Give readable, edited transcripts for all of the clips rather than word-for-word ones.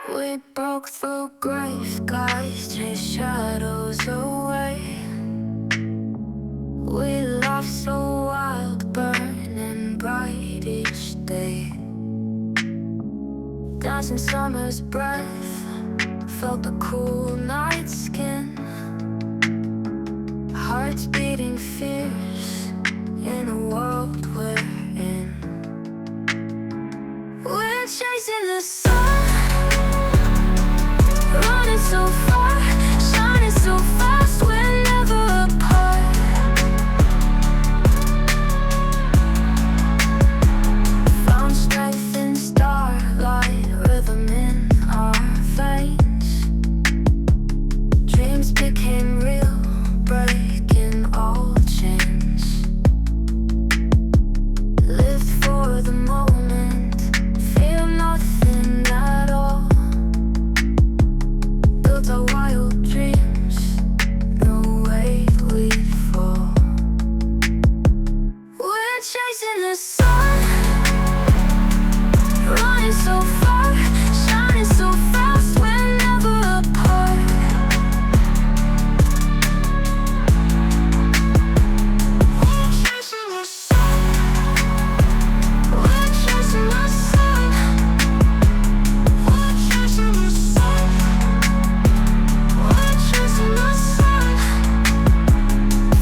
We broke through gray skies, chased shadows away. We laughed so wild, burning bright each day. Dancing summer's breath, felt the cool night skin. Hearts beating fierce in a world we're in. We're chasing the sun, running so far, shining so fast, we're never apart. Found strength in starlight, rhythm in our veins. Dreams became real, breaking all chains. Lived for the moment, fear nothing at all. Built our wild dreams, no way we fall. We're chasing the sun, running so far, shining so fast, we're never apart. We're chasing the sun, we're chasing the sun, we're chasing the sun, we're chasing the sun.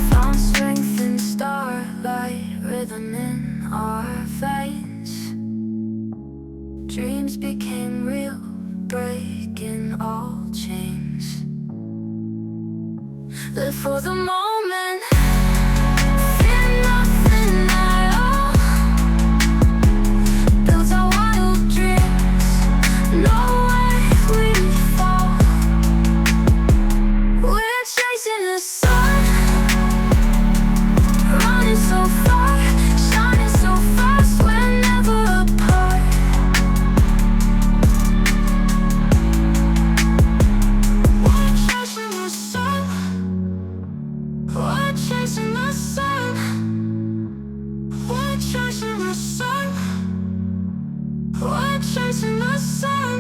Found strength in starlight, rhythm in our veins. Dreams became real, breaking all chains. Live for the moment, fear nothing at all. Built our wild dreams, no way we fall. We're chasing the sun, running so far, shining so fast, we're never apart. We're chasing the sun, we're chasing the sun, we're chasing the sun, we're chasing the sun.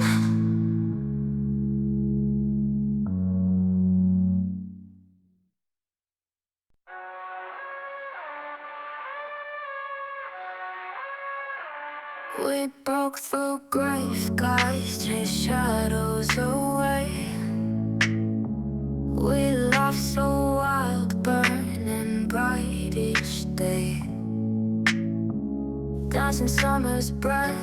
We broke through gray skies, chased shadows away. We laughed so wild, burning bright each day. Dancing summer's breath.